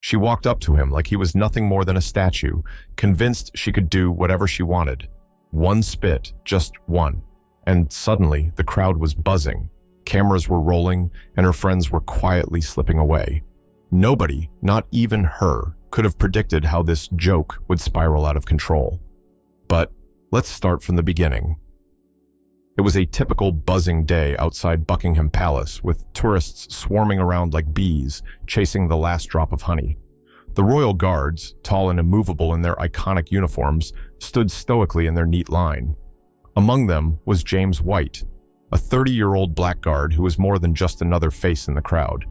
She walked up to him like he was nothing more than a statue, convinced she could do whatever she wanted. One spit, just one. And suddenly, the crowd was buzzing. Cameras were rolling, and her friends were quietly slipping away. Nobody, not even her, could have predicted how this joke would spiral out of control. But let's start from the beginning. It was a typical buzzing day outside Buckingham Palace, with tourists swarming around like bees, chasing the last drop of honey. The royal guards, tall and immovable in their iconic uniforms, stood stoically in their neat line. Among them was James White, a 30-year-old blackguard who was more than just another face in the crowd.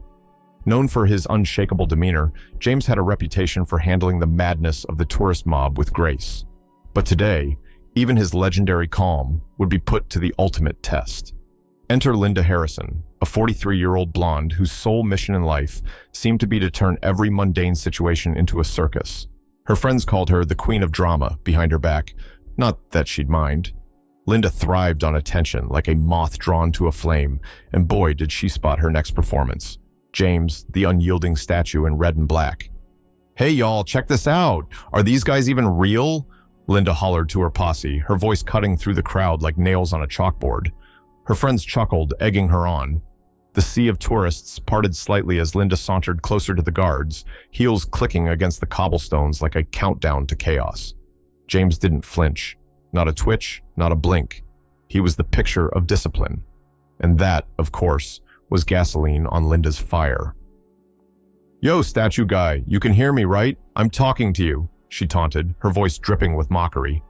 Known for his unshakable demeanor, James had a reputation for handling the madness of the tourist mob with grace. But today, even his legendary calm would be put to the ultimate test. Enter Linda Harrison, a 43-year-old blonde whose sole mission in life seemed to be to turn every mundane situation into a circus. Her friends called her the Queen of Drama behind her back, not that she'd mind. Linda thrived on attention like a moth drawn to a flame, and boy did she spot her next performance. James, the unyielding statue in red and black. "Hey y'all, check this out! Are these guys even real?" Linda hollered to her posse, her voice cutting through the crowd like nails on a chalkboard. Her friends chuckled, egging her on. The sea of tourists parted slightly as Linda sauntered closer to the guards, heels clicking against the cobblestones like a countdown to chaos. James didn't flinch. Not a twitch, not a blink. He was the picture of discipline. And that, of course, was gasoline on Linda's fire. "Yo, statue guy, you can hear me, right? I'm talking to you," she taunted, her voice dripping with mockery.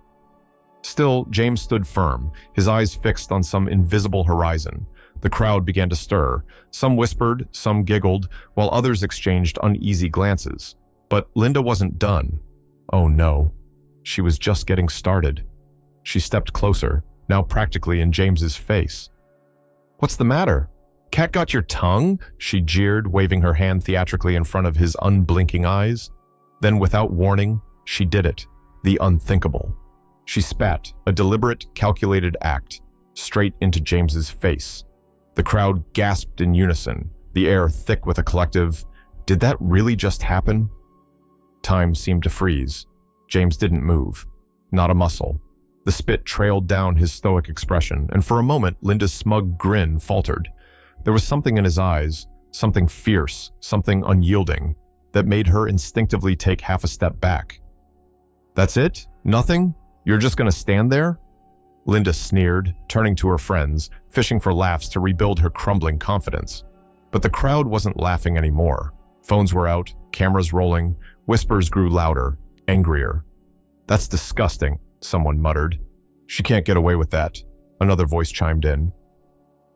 Still, James stood firm, his eyes fixed on some invisible horizon. The crowd began to stir. Some whispered, some giggled, while others exchanged uneasy glances. But Linda wasn't done. Oh no. She was just getting started. She stepped closer, now practically in James's face. "What's the matter? Cat got your tongue?" she jeered, waving her hand theatrically in front of his unblinking eyes. Then, without warning, she did it, the unthinkable. She spat, a deliberate, calculated act, straight into James's face. The crowd gasped in unison, the air thick with a collective, "Did that really just happen?" Time seemed to freeze. James didn't move, not a muscle. The spit trailed down his stoic expression, and for a moment, Linda's smug grin faltered. There was something in his eyes, something fierce, something unyielding, that made her instinctively take half a step back. "That's it? Nothing? You're just gonna stand there?" Linda sneered, turning to her friends, fishing for laughs to rebuild her crumbling confidence. But the crowd wasn't laughing anymore. Phones were out, cameras rolling, whispers grew louder, angrier. "That's disgusting," someone muttered. "She can't get away with that," another voice chimed in.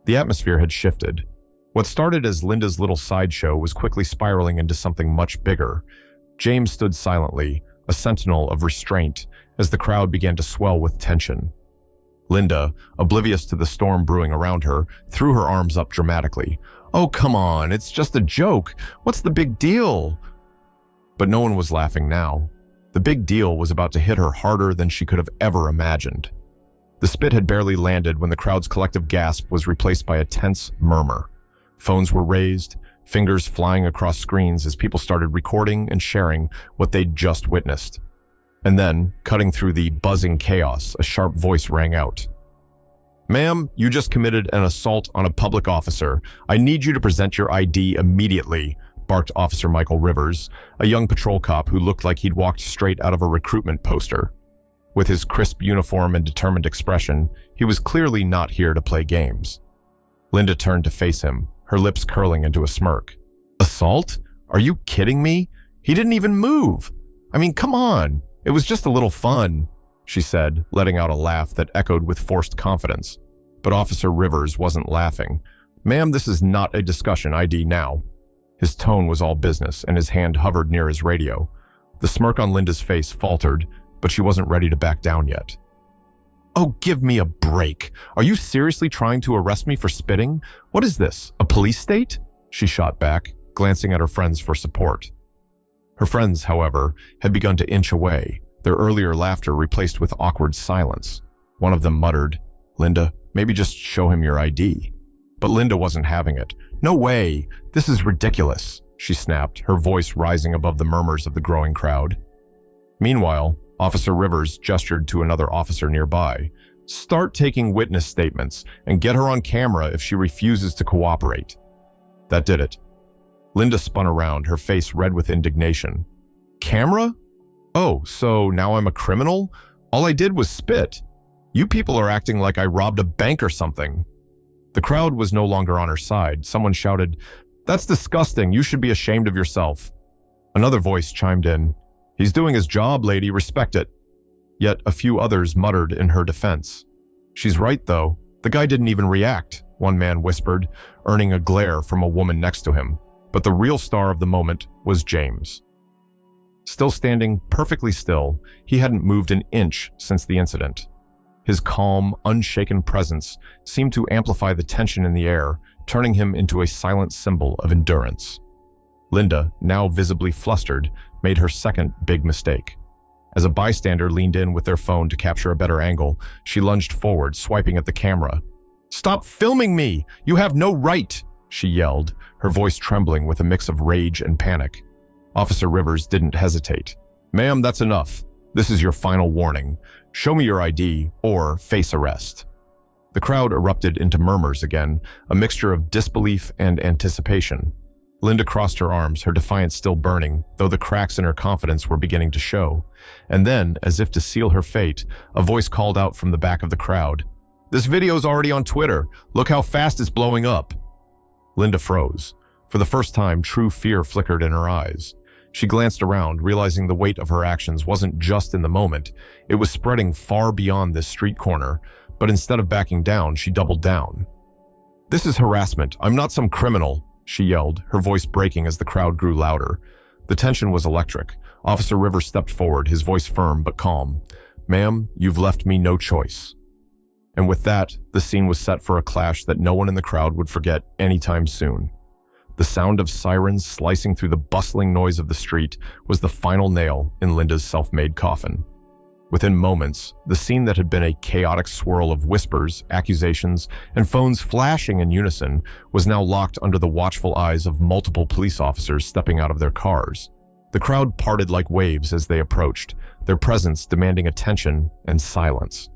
The atmosphere had shifted. What started as Linda's little sideshow was quickly spiraling into something much bigger. James stood silently, a sentinel of restraint, as the crowd began to swell with tension. Linda, oblivious to the storm brewing around her, threw her arms up dramatically. "Oh, come on, it's just a joke. What's the big deal?" But no one was laughing now. The big deal was about to hit her harder than she could have ever imagined. The spit had barely landed when the crowd's collective gasp was replaced by a tense murmur. Phones were raised, fingers flying across screens as people started recording and sharing what they'd just witnessed. And then, cutting through the buzzing chaos, a sharp voice rang out. "Ma'am, you just committed an assault on a public officer. I need you to present your ID immediately," barked Officer Michael Rivers, a young patrol cop who looked like he'd walked straight out of a recruitment poster. With his crisp uniform and determined expression, he was clearly not here to play games. Linda turned to face him, her lips curling into a smirk. "Assault? Are you kidding me? He didn't even move. I mean, come on. It was just a little fun," she said, letting out a laugh that echoed with forced confidence. But Officer Rivers wasn't laughing. "Ma'am, this is not a discussion ID now." His tone was all business, and his hand hovered near his radio. The smirk on Linda's face faltered, but she wasn't ready to back down yet. "Oh, give me a break. Are you seriously trying to arrest me for spitting? What is this, a police state?" she shot back, glancing at her friends for support. Her friends, however, had begun to inch away, their earlier laughter replaced with awkward silence. One of them muttered, "Linda, maybe just show him your ID." But Linda wasn't having it. "No way! This is ridiculous." she snapped, her voice rising above the murmurs of the growing crowd. Meanwhile, Officer Rivers gestured to another officer nearby. Start taking witness statements and get her on camera if she refuses to cooperate. That did it. Linda spun around, her face red with indignation. Camera? Oh, so now I'm a criminal? All I did was spit. You people are acting like I robbed a bank or something. The crowd was no longer on her side. Someone shouted, "That's disgusting. You should be ashamed of yourself." Another voice chimed in, "He's doing his job, lady. Respect it." Yet a few others muttered in her defense. "She's right, though. The guy didn't even react," one man whispered, earning a glare from a woman next to him. But the real star of the moment was James. Still standing perfectly still, he hadn't moved an inch since the incident. His calm, unshaken presence seemed to amplify the tension in the air, turning him into a silent symbol of endurance. Linda, now visibly flustered, made her second big mistake. As a bystander leaned in with their phone to capture a better angle, she lunged forward, swiping at the camera. "Stop filming me! You have no right!" she yelled, her voice trembling with a mix of rage and panic. Officer Rivers didn't hesitate. "Ma'am, that's enough. This is your final warning. Show me your ID or face arrest." The crowd erupted into murmurs again, a mixture of disbelief and anticipation. Linda crossed her arms, her defiance still burning, though the cracks in her confidence were beginning to show. And then, as if to seal her fate, a voice called out from the back of the crowd. "This video's already on Twitter. Look how fast it's blowing up." Linda froze. For the first time, true fear flickered in her eyes. She glanced around, realizing the weight of her actions wasn't just in the moment. It was spreading far beyond this street corner, but instead of backing down, she doubled down. "This is harassment. I'm not some criminal," she yelled, her voice breaking as the crowd grew louder. The tension was electric. Officer Rivers stepped forward, his voice firm but calm. "Ma'am, you've left me no choice." And with that, the scene was set for a clash that no one in the crowd would forget anytime soon. The sound of sirens slicing through the bustling noise of the street was the final nail in Linda's self-made coffin. Within moments, the scene that had been a chaotic swirl of whispers, accusations, and phones flashing in unison was now locked under the watchful eyes of multiple police officers stepping out of their cars. The crowd parted like waves as they approached, their presence demanding attention and silence.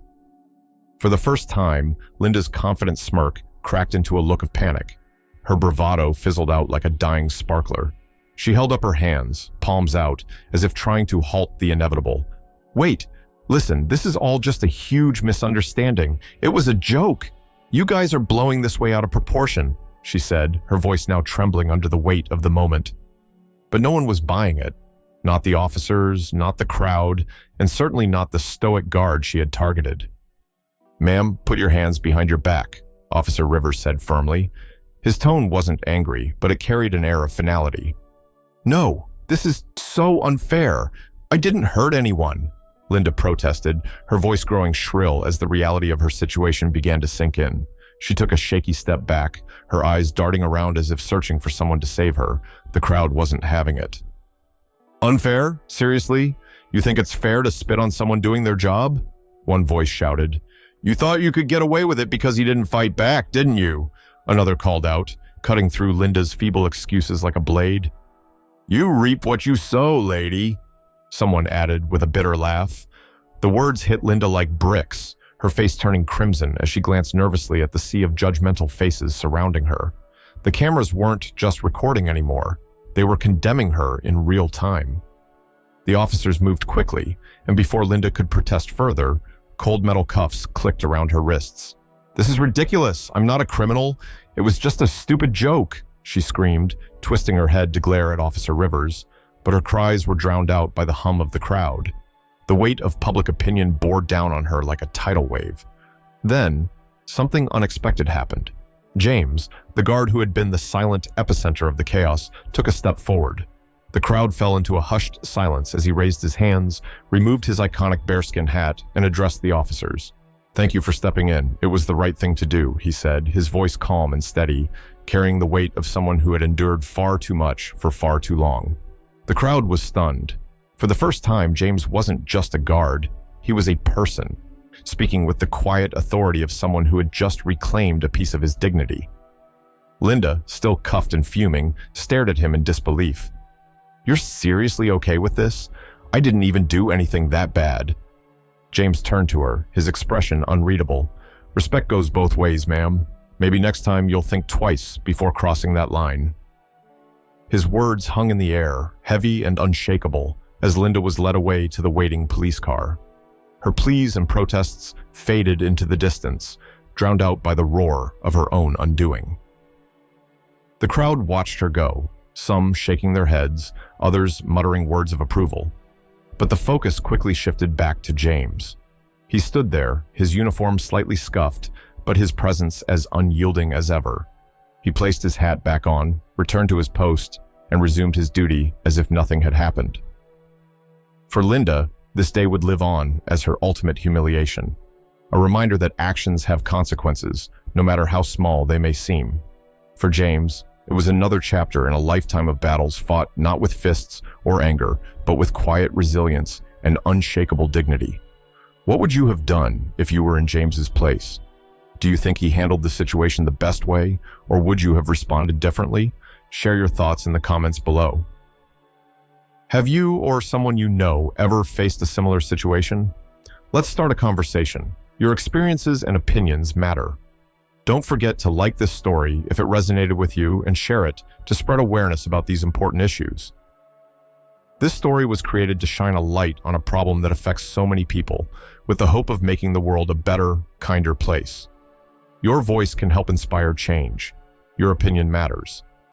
For the first time, Linda's confident smirk cracked into a look of panic. Her bravado fizzled out like a dying sparkler. She held up her hands, palms out, as if trying to halt the inevitable. "Wait, listen, this is all just a huge misunderstanding. It was a joke. You guys are blowing this way out of proportion," she said, her voice now trembling under the weight of the moment. But no one was buying it. Not the officers, not the crowd, and certainly not the stoic guard she had targeted. "Ma'am, put your hands behind your back," Officer Rivers said firmly. His tone wasn't angry, but it carried an air of finality. "No, this is so unfair. I didn't hurt anyone," Linda protested, her voice growing shrill as the reality of her situation began to sink in. She took a shaky step back, her eyes darting around as if searching for someone to save her. The crowd wasn't having it. "Unfair? Seriously? You think it's fair to spit on someone doing their job?" One voice shouted. "You thought you could get away with it because you didn't fight back, didn't you?" Another called out, cutting through Linda's feeble excuses like a blade. "You reap what you sow, lady," someone added with a bitter laugh. The words hit Linda like bricks, her face turning crimson as she glanced nervously at the sea of judgmental faces surrounding her. The cameras weren't just recording anymore. They were condemning her in real time. The officers moved quickly, and before Linda could protest further, cold metal cuffs clicked around her wrists. "This is ridiculous. I'm not a criminal. It was just a stupid joke," she screamed, twisting her head to glare at Officer Rivers, but her cries were drowned out by the hum of the crowd. The weight of public opinion bore down on her like a tidal wave. Then, something unexpected happened. James, the guard who had been the silent epicenter of the chaos, took a step forward. The crowd fell into a hushed silence as he raised his hands, removed his iconic bearskin hat, and addressed the officers. "Thank you for stepping in. It was the right thing to do," he said, his voice calm and steady, carrying the weight of someone who had endured far too much for far too long. The crowd was stunned. For the first time, James wasn't just a guard. He was a person, speaking with the quiet authority of someone who had just reclaimed a piece of his dignity. Linda, still cuffed and fuming, stared at him in disbelief. "You're seriously okay with this? I didn't even do anything that bad." James turned to her, his expression unreadable. "Respect goes both ways, ma'am. Maybe next time you'll think twice before crossing that line." His words hung in the air, heavy and unshakable, as Linda was led away to the waiting police car. Her pleas and protests faded into the distance, drowned out by the roar of her own undoing. The crowd watched her go, some shaking their heads, others muttering words of approval. But the focus quickly shifted back to James. He stood there, his uniform slightly scuffed, but his presence as unyielding as ever. He placed his hat back on, returned to his post, and resumed his duty as if nothing had happened. For Linda, this day would live on as her ultimate humiliation, a reminder that actions have consequences, no matter how small they may seem. For James, it was another chapter in a lifetime of battles fought not with fists or anger, but with quiet resilience and unshakable dignity. What would you have done if you were in James's place? Do you think he handled the situation the best way, or would you have responded differently? Share your thoughts in the comments below. Have you or someone you know ever faced a similar situation? Let's start a conversation. Your experiences and opinions matter. Don't forget to like this story if it resonated with you and share it to spread awareness about these important issues. This story was created to shine a light on a problem that affects so many people, with the hope of making the world a better, kinder place. Your voice can help inspire change. Your opinion matters.